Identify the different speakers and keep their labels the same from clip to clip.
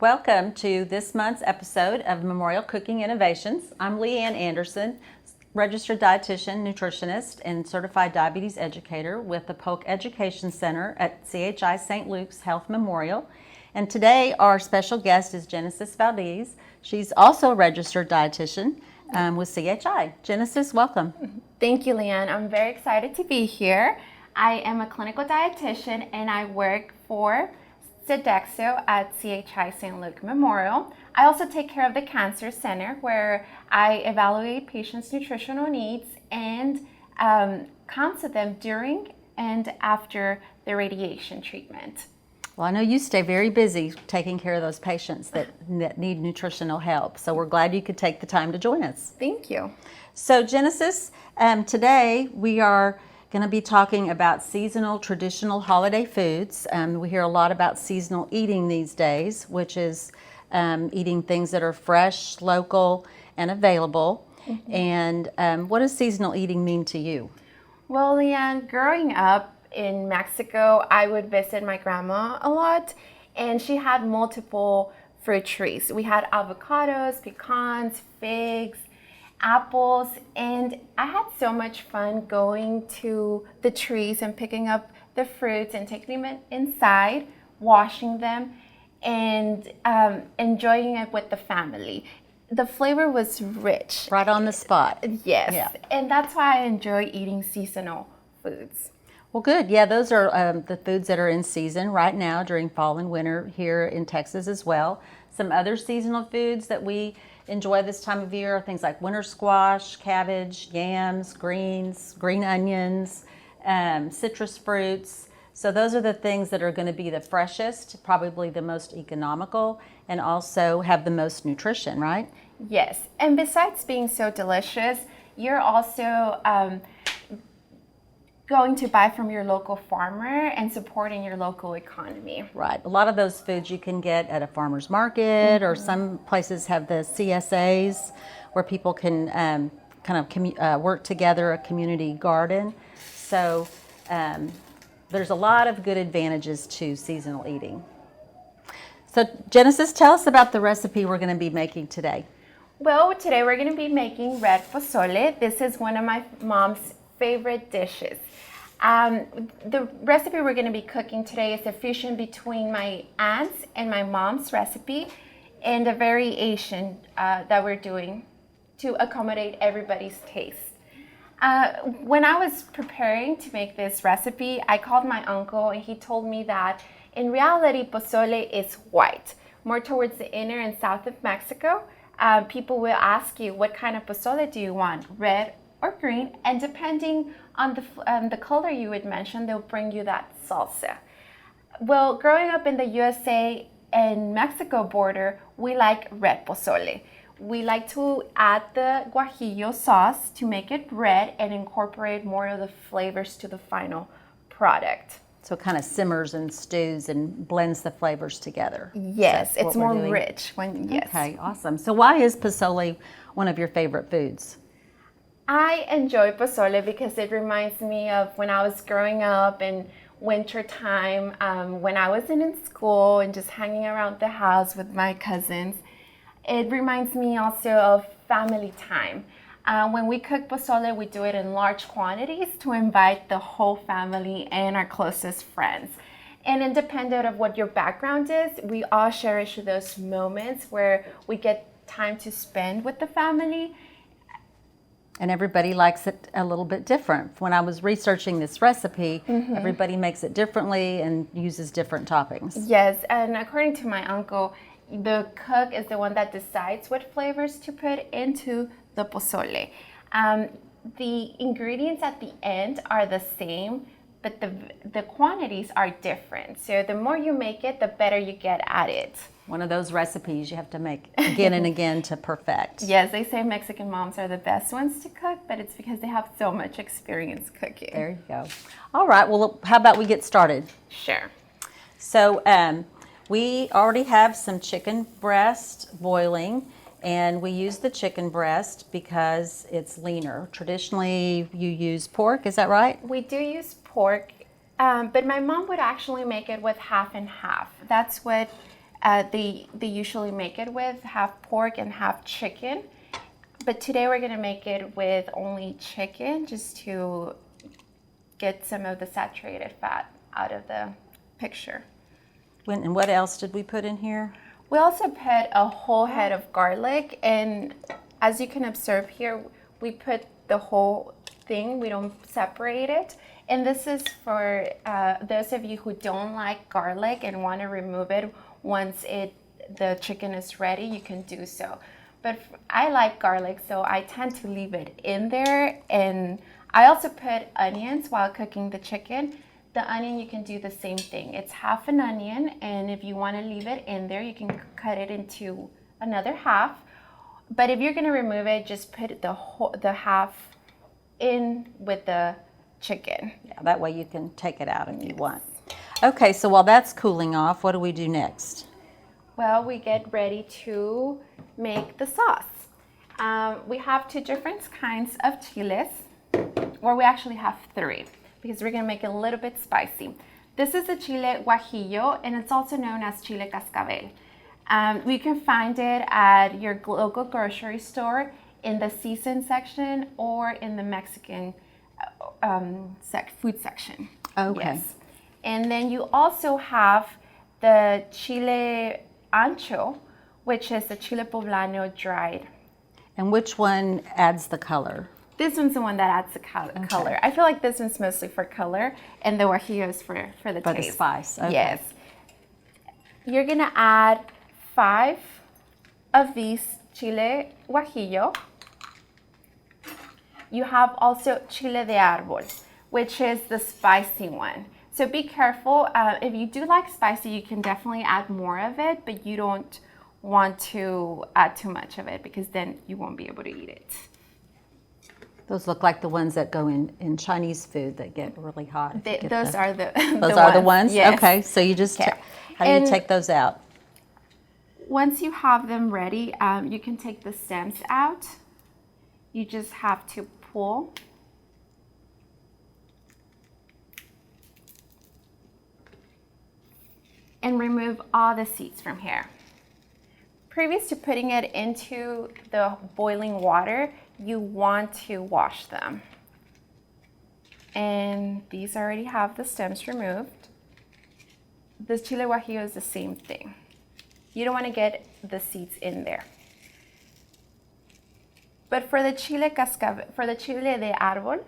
Speaker 1: Welcome to this month's episode of Memorial Cooking Innovations. I'm Leanne Anderson, registered dietitian, nutritionist, and certified diabetes educator with the Polk Education Center at CHI St. Luke's Health Memorial. And today our special guest is Genesis Valdez. She's also a registered dietitian with CHI. Genesis, welcome.
Speaker 2: Thank you, Leanne. I'm very excited to be here. I am a clinical dietitian and I work for Sodexo at CHI St. Luke Memorial. I also take care of the Cancer Center where I evaluate patients' nutritional needs and counsel them during and after the radiation treatment.
Speaker 1: Well, I know you stay very busy taking care of those patients that need nutritional help, so we're glad you could take the time to join us.
Speaker 2: Thank you.
Speaker 1: So Genesis, today we are going to be talking about seasonal traditional holiday foods. We hear a lot about seasonal eating these days, which is eating things that are fresh, local, and available. Mm-hmm. And what does seasonal eating mean to you?
Speaker 2: Well, Leanne, growing up in Mexico, I would visit my grandma a lot, and she had multiple fruit trees. We had avocados, pecans, figs, apples, and I had so much fun going to the trees and picking up the fruits and taking them inside, washing them, and enjoying it with the family. The flavor was rich.
Speaker 1: Right on the spot.
Speaker 2: Yes,
Speaker 1: yeah.
Speaker 2: And that's why I enjoy eating seasonal foods.
Speaker 1: Well, good. Yeah, those are the foods that are in season right now during fall and winter here in Texas as well. Some other seasonal foods that we enjoy this time of year are things like winter squash, cabbage, yams, greens, green onions, citrus fruits. So those are the things that are going to be the freshest, probably the most economical, and also have the most nutrition, right?
Speaker 2: Yes. And besides being so delicious, you're also going to buy from your local farmer and supporting your local economy.
Speaker 1: Right. A lot of those foods you can get at a farmer's market, or some places have the CSAs where people can work together, a community garden. So there's a lot of good advantages to seasonal eating. So Genesis, tell us about the recipe we're going to be making today.
Speaker 2: Well, today we're going to be making red pozole. This is one of my mom's favorite dishes. The recipe we're going to be cooking today is a fusion between my aunt's and my mom's recipe and a variation that we're doing to accommodate everybody's taste. When I was preparing to make this recipe, I called my uncle and he told me that in reality pozole is white, more towards the inner and south of Mexico. People will ask you, what kind of pozole do you want, red or green, and depending on the color you would mention, they'll bring you that salsa. Well, growing up in the USA and Mexico border, we like red pozole. We like to add the guajillo sauce to make it red and incorporate more of the flavors to the final product.
Speaker 1: So it kind of simmers and stews and blends the flavors together.
Speaker 2: Yes, it's more rich. Yes.
Speaker 1: Okay, awesome. So why is pozole one of your favorite foods?
Speaker 2: I enjoy pozole because it reminds me of when I was growing up in winter time, when I was in school and just hanging around the house with my cousins. It reminds me also of family time. When we cook pozole, we do it in large quantities to invite the whole family and our closest friends. And independent of what your background is, we all cherish those moments where we get time to spend with the family.
Speaker 1: And everybody likes it a little bit different. When I was researching this recipe, everybody makes it differently and uses different toppings.
Speaker 2: Yes, and according to my uncle, the cook is the one that decides what flavors to put into the pozole. The ingredients at the end are the same, but the quantities are different. So the more you make it, the better you get at it.
Speaker 1: One of those recipes you have to make again and again to perfect.
Speaker 2: Yes, they say Mexican moms are the best ones to cook, but it's because they have so much experience cooking.
Speaker 1: There you go. All right, well, how about we get started?
Speaker 2: Sure.
Speaker 1: So we already have some chicken breast boiling, and we use the chicken breast because it's leaner. Traditionally, you use pork, is that right?
Speaker 2: We do use pork, but my mom would actually make it with half and half. That's what They usually make it with half pork and half chicken. But today we're gonna make it with only chicken, just to get some of the saturated fat out of the picture.
Speaker 1: And what else did we put in here?
Speaker 2: We also put a whole head of garlic, and as you can observe here, we put the whole thing, we don't separate it. And this is for those of you who don't like garlic and want to remove it once the chicken is ready, you can do so. But I like garlic, so I tend to leave it in there. And I also put onions while cooking the chicken. The onion, you can do the same thing. It's half an onion, and if you want to leave it in there, you can cut it into another half. But if you're going to remove it, just put the half in with the chicken.
Speaker 1: Yeah, that way you can take it out if you want. Okay, so while that's cooling off, what do we do next?
Speaker 2: Well, we get ready to make the sauce. We have two different kinds of chiles, or we actually have three, because we're gonna make it a little bit spicy. This is the Chile Guajillo, and it's also known as Chile Cascabel. We can find it at your local grocery store in the season section or in the Mexican food section.
Speaker 1: Okay.
Speaker 2: Yes. And then you also have the Chile Ancho, which is the Chile Poblano dried.
Speaker 1: And which one adds the color?
Speaker 2: This one's the one that adds the color. I feel like this one's mostly for color, and the Guajillo is for the
Speaker 1: For
Speaker 2: taste.
Speaker 1: the spice. Okay.
Speaker 2: Yes. You're gonna add 5 of these Chile Guajillo. You have also Chile de Árbol, which is the spicy one. So be careful. If you do like spicy, you can definitely add more of it, but you don't want to add too much of it, because then you won't be able to eat it.
Speaker 1: Those look like the ones that go in Chinese food that get really hot.
Speaker 2: Those are the
Speaker 1: Those are the ones?
Speaker 2: Yes.
Speaker 1: Okay, so you just, how do you take those out?
Speaker 2: Once you have them ready, you can take the stems out. You just have to pull. And remove all the seeds from here. Previous to putting it into the boiling water, you want to wash them. And these already have the stems removed. The Chile Guajillo is the same thing. You don't want to get the seeds in there. But for the Chile de Árbol,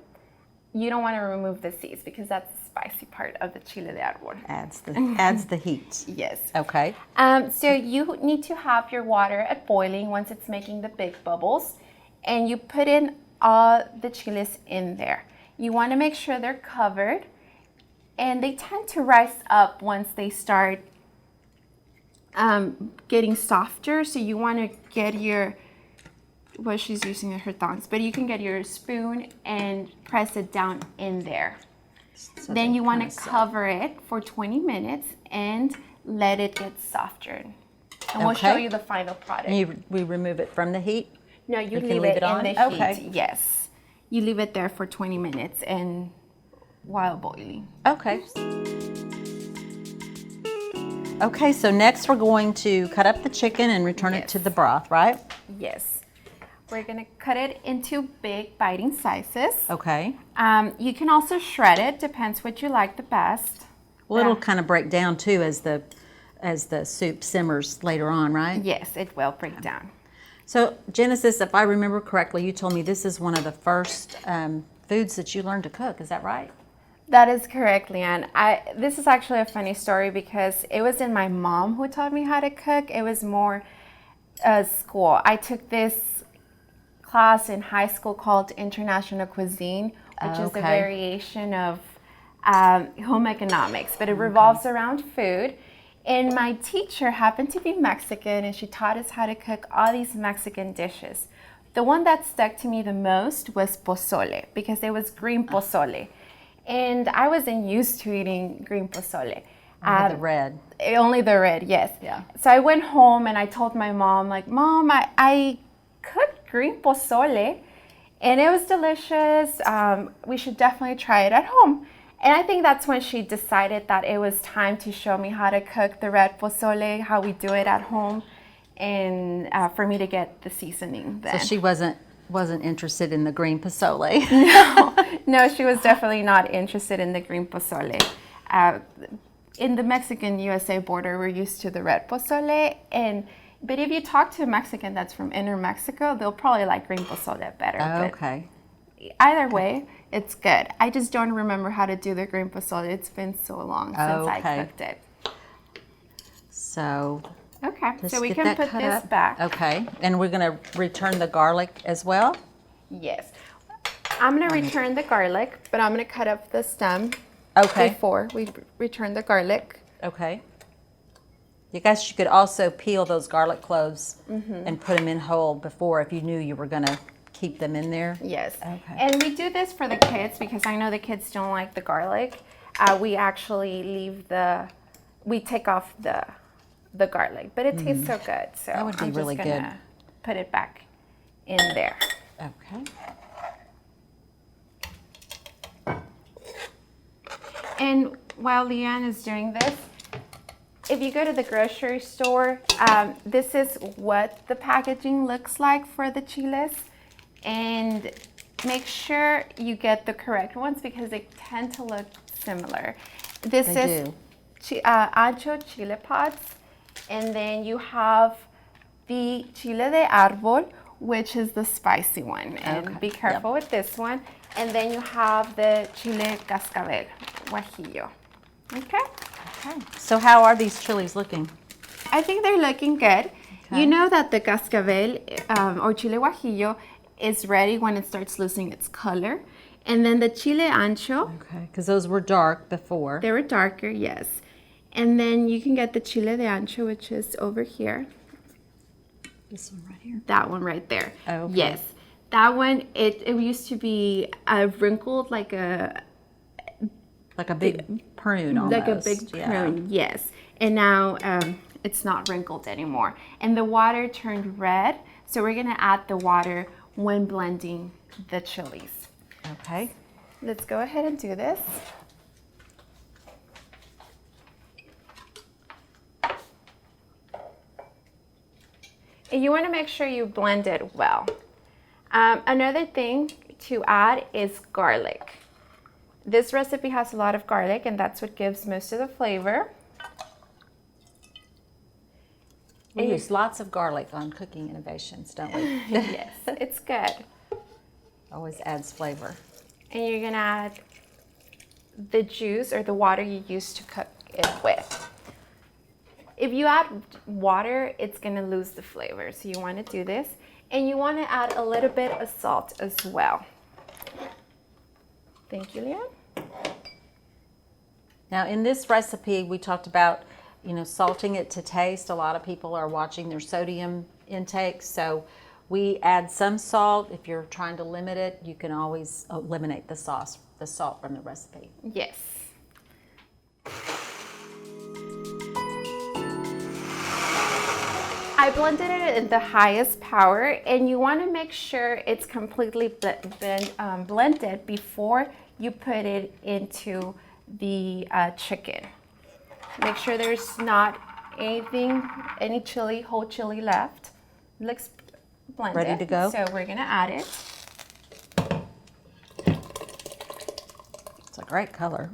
Speaker 2: you don't want to remove the seeds, because that's the spicy part of the Chile de Árbol.
Speaker 1: Adds the heat.
Speaker 2: Yes.
Speaker 1: Okay.
Speaker 2: So you need to have your water at boiling once it's making the big bubbles, and you put in all the chiles in there. You want to make sure they're covered, and they tend to rise up once they start getting softer. So you want to get she's using her tongs, but you can get your spoon and press it down in there. So then you want to cover it for 20 minutes and let it get softer. And we'll show you the final product.
Speaker 1: And we remove it from the heat?
Speaker 2: No, you
Speaker 1: can
Speaker 2: leave
Speaker 1: leave
Speaker 2: it
Speaker 1: it on?
Speaker 2: in the heat.
Speaker 1: Okay.
Speaker 2: Yes. You leave it there for 20 minutes and while boiling.
Speaker 1: Okay. Okay, so next we're going to cut up the chicken and return it to the broth, right?
Speaker 2: Yes. We're gonna cut it into big biting sizes.
Speaker 1: Okay.
Speaker 2: You can also shred it, depends what you like the best.
Speaker 1: Well, it'll kind of break down too as the soup simmers later on, right?
Speaker 2: Yes, it will break down.
Speaker 1: So Genesis, if I remember correctly, you told me this is one of the first foods that you learned to cook. Is that right?
Speaker 2: That is correct, Leanne. This is actually a funny story, because it wasn't my mom who taught me how to cook. It was more school. I took this class in high school called International Cuisine, which is a variation of home economics, but it revolves around food. And my teacher happened to be Mexican, and she taught us how to cook all these Mexican dishes. The one that stuck to me the most was pozole, because it was green pozole. And I wasn't used to eating green pozole.
Speaker 1: The red.
Speaker 2: Only the red, yes.
Speaker 1: Yeah.
Speaker 2: So I went home and I told my mom, like, Mom, I cooked green pozole and it was delicious. We should definitely try it at home. And I think that's when she decided that it was time to show me how to cook the red pozole, how we do it at home, and for me to get the seasoning then.
Speaker 1: So she wasn't interested in the green pozole.
Speaker 2: No, she was definitely not interested in the green pozole. In the Mexican-USA border, we're used to the red pozole, but if you talk to a Mexican that's from inner Mexico, they'll probably like green pozole better.
Speaker 1: Oh, okay.
Speaker 2: Either way, it's good. I just don't remember how to do the green pozole. It's been so long since I cooked it.
Speaker 1: So,
Speaker 2: okay, so we
Speaker 1: get
Speaker 2: can
Speaker 1: that
Speaker 2: put
Speaker 1: cut
Speaker 2: this
Speaker 1: up.
Speaker 2: back.
Speaker 1: Okay, and we're going to return the garlic as well?
Speaker 2: Yes. I'm going to return the garlic, but I'm going to cut up the stem before we return the garlic.
Speaker 1: Okay. You guys, you could also peel those garlic cloves and put them in whole before if you knew you were going to keep them in there.
Speaker 2: Yes.
Speaker 1: Okay.
Speaker 2: And we do this for the kids because I know the kids don't like the garlic. We actually we take off the garlic, but it tastes so good. So
Speaker 1: That would be
Speaker 2: I'm
Speaker 1: really
Speaker 2: just gonna put it back in there.
Speaker 1: Okay.
Speaker 2: And while Leanne is doing this, if you go to the grocery store, this is what the packaging looks like for the chiles. And make sure you get the correct ones because they tend to look similar. This is ancho chile pods, and then you have the chile de árbol, which is the spicy one. And be careful with this one. And then you have the chile cascabel, guajillo. Okay?
Speaker 1: Okay. So how are these chilies looking?
Speaker 2: I think they're looking good.
Speaker 1: Okay.
Speaker 2: You know that the cascabel or chile guajillo is ready when it starts losing its color. And then the chile ancho.
Speaker 1: Okay, because those were dark before.
Speaker 2: They were darker, yes. And then you can get the chile de ancho, which is over here.
Speaker 1: This one right here?
Speaker 2: That one right there.
Speaker 1: Oh, okay.
Speaker 2: Yes. That one, it used to be wrinkled like a
Speaker 1: big prune almost.
Speaker 2: Like a big prune, yes. And now it's not wrinkled anymore. And the water turned red, so we're gonna add the water when blending the chilies.
Speaker 1: Okay.
Speaker 2: Let's go ahead and do this. And you wanna make sure you blend it well. Another thing to add is garlic. This recipe has a lot of garlic, and that's what gives most of the flavor.
Speaker 1: We use lots of garlic on Cooking Innovations, don't we?
Speaker 2: Yes, it's good.
Speaker 1: Always adds flavor.
Speaker 2: And you're gonna add the juice or the water you used to cook it with. If you add water, it's gonna lose the flavor. So you wanna do this. And you wanna add a little bit of salt as well. Thank you, Leanne.
Speaker 1: Now in this recipe, we talked about, salting it to taste. A lot of people are watching their sodium intake, so we add some salt. If you're trying to limit it, you can always eliminate the salt from the recipe.
Speaker 2: Yes. I blended it at the highest power, and you want to make sure it's completely blended before you put it into the chicken. Make sure there's not any chili, whole chili left. It looks blended.
Speaker 1: Ready to go?
Speaker 2: So we're gonna add it.
Speaker 1: It's a great color.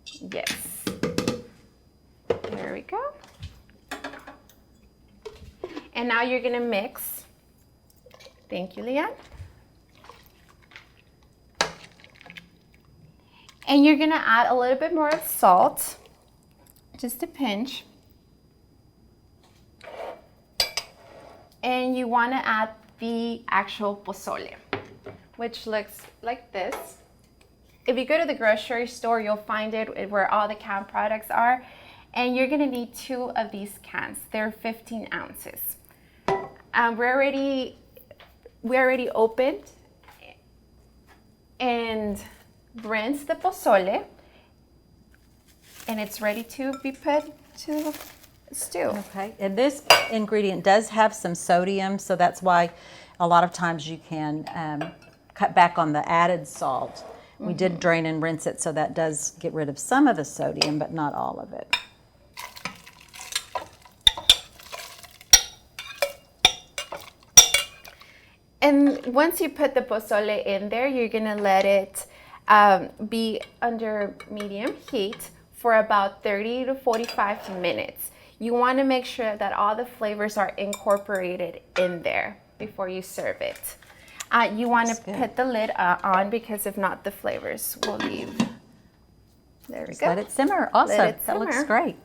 Speaker 2: Yes. There we go. And now you're gonna mix. Thank you, Leanne. And you're gonna add a little bit more of salt, just a pinch. And you wanna add the actual pozole, which looks like this. If you go to the grocery store, you'll find it where all the canned products are. And you're gonna need 2 of these cans. They're 15 ounces. We already opened and rinsed the pozole, and it's ready to be put to stew.
Speaker 1: Okay, and this ingredient does have some sodium, so that's why a lot of times you can cut back on the added salt. We did drain and rinse it, so that does get rid of some of the sodium, but not all of it.
Speaker 2: And once you put the pozole in there, you're gonna let it be under medium heat for about 30 to 45 minutes. You wanna make sure that all the flavors are incorporated in there before you serve it. You wanna put the lid on because if not, the flavors will leave. There we go.
Speaker 1: Let it simmer. Awesome. That looks great.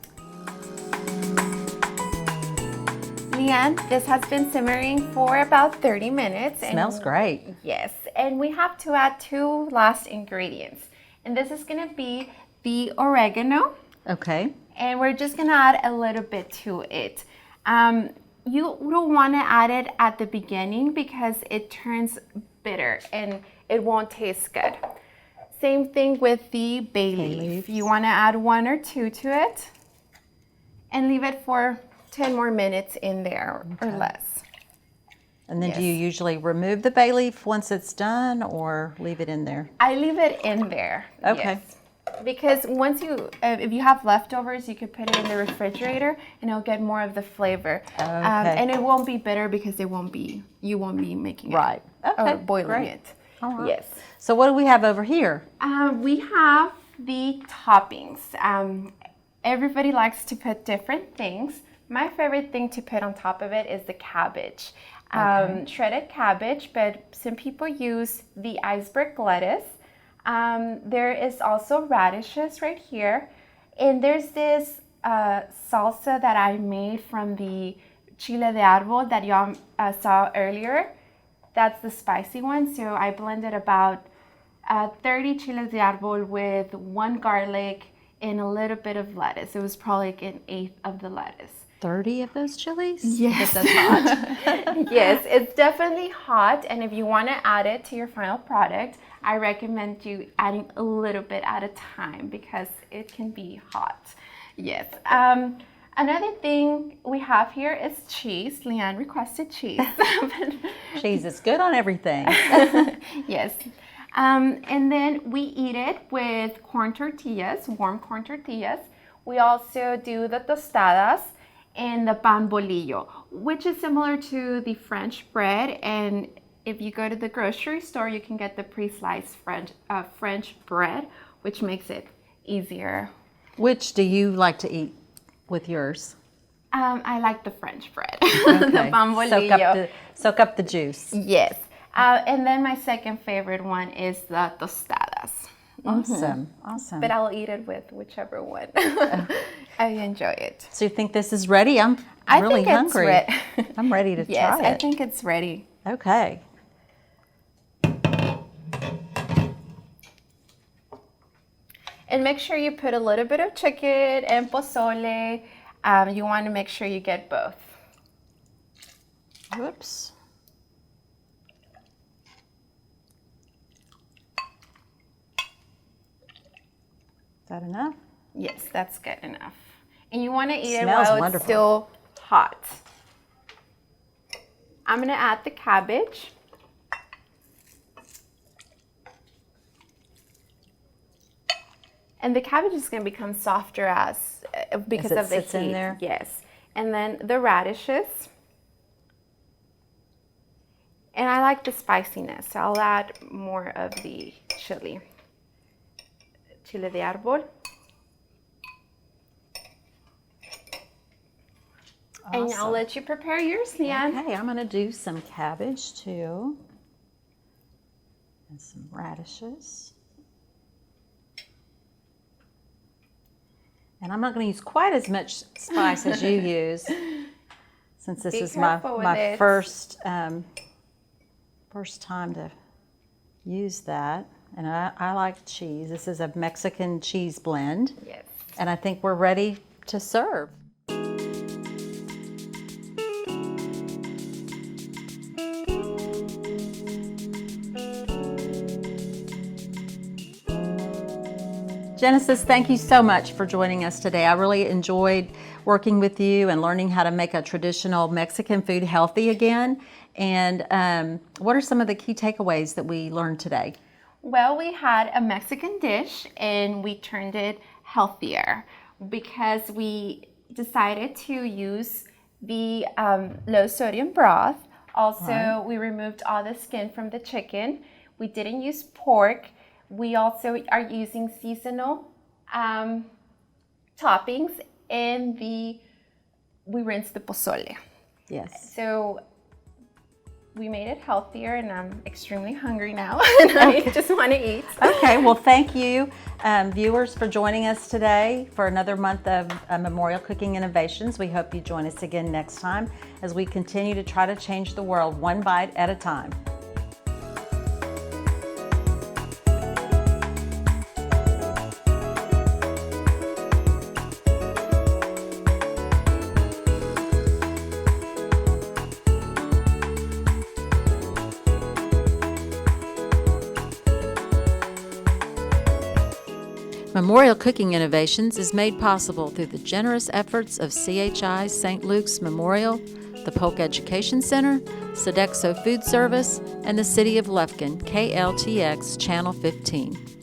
Speaker 2: Leanne, this has been simmering for about 30 minutes.
Speaker 1: Smells great.
Speaker 2: Yes, and we have to add 2 last ingredients. And this is gonna be the oregano.
Speaker 1: Okay.
Speaker 2: And we're just gonna add a little bit to it. You don't wanna add it at the beginning because it turns bitter and it won't taste good. Same thing with the bay leaf. You wanna add 1 or 2 to it and leave it for 10 more minutes in there or less.
Speaker 1: And then do you usually remove the bay leaf once it's done or leave it in there?
Speaker 2: I leave it in there.
Speaker 1: Okay.
Speaker 2: Yes. Because once you, if you have leftovers, you could put it in the refrigerator and it'll get more of the flavor.
Speaker 1: Okay.
Speaker 2: And it won't be bitter because you won't be making
Speaker 1: Right.
Speaker 2: it
Speaker 1: Okay.
Speaker 2: or boiling
Speaker 1: Great.
Speaker 2: it.
Speaker 1: All right.
Speaker 2: Yes.
Speaker 1: So what do we have over here?
Speaker 2: We have the toppings. Everybody likes to put different things. My favorite thing to put on top of it is the cabbage. Shredded cabbage, but some people use the iceberg lettuce. There is also radishes right here. And there's this salsa that I made from the chile de árbol that y'all saw earlier. That's the spicy one. So I blended about 30 chiles de árbol with 1 garlic and a little bit of lettuce. It was probably like 1/8 of the lettuce.
Speaker 1: 30 of those chilies?
Speaker 2: Yes.
Speaker 1: That's hot.
Speaker 2: Yes, it's definitely hot. And if you want to add it to your final product, I recommend you adding a little bit at a time because it can be hot. Yes. Another thing we have here is cheese. Leanne requested cheese.
Speaker 1: Cheese is good on everything.
Speaker 2: Yes. And then we eat it with corn tortillas, warm corn tortillas. We also do the tostadas and the pan bolillo, which is similar to the French bread. And if you go to the grocery store, you can get the pre-sliced French bread, which makes it easier.
Speaker 1: Which do you like to eat with yours?
Speaker 2: I like the French bread,
Speaker 1: Okay.
Speaker 2: the pan bolillo.
Speaker 1: Soak up the juice.
Speaker 2: Yes. And then my second favorite one is the tostadas.
Speaker 1: Awesome. Awesome.
Speaker 2: But I'll eat it with whichever one. I enjoy it.
Speaker 1: So you think this is ready? I'm really hungry. I'm ready to
Speaker 2: yes,
Speaker 1: try it.
Speaker 2: I think it's ready.
Speaker 1: Okay.
Speaker 2: And make sure you put a little bit of chicken and pozole. You want to make sure you get both.
Speaker 1: Whoops. Is that enough?
Speaker 2: Yes, that's good enough. And you want to eat it
Speaker 1: Smells
Speaker 2: while
Speaker 1: wonderful.
Speaker 2: it's still hot. I'm going to add the cabbage. And the cabbage is going to become softer because
Speaker 1: it
Speaker 2: of the
Speaker 1: sits
Speaker 2: heat.
Speaker 1: in there?
Speaker 2: Yes. And then the radishes. And I like the spiciness, so I'll add more of the chile de árbol.
Speaker 1: Awesome.
Speaker 2: And I'll let you prepare yours, Leanne.
Speaker 1: Okay, I'm going to do some cabbage too. And some radishes. And I'm not going to use quite as much spice as you use, since this is my first time to use that. And I like cheese. This is a Mexican cheese blend.
Speaker 2: Yes.
Speaker 1: And I think we're ready to serve. Genesis, thank you so much for joining us today. I really enjoyed working with you and learning how to make a traditional Mexican food healthy again. And what are some of the key takeaways that we learned today?
Speaker 2: Well, we had a Mexican dish and we turned it healthier because we decided to use the low sodium broth. Also, we removed all the skin from the chicken. We didn't use pork. We also are using seasonal toppings, and we rinsed the pozole.
Speaker 1: Yes.
Speaker 2: So we made it healthier, and I'm extremely hungry now, and I just want to eat.
Speaker 1: Okay, well, thank you, viewers, for joining us today for another month of Memorial Cooking Innovations. We hope you join us again next time as we continue to try to change the world one bite at a time. Memorial Cooking Innovations is made possible through the generous efforts of CHI St. Luke's Memorial, the Polk Education Center, Sodexo Food Service, and the City of Lufkin, KLTX Channel 15.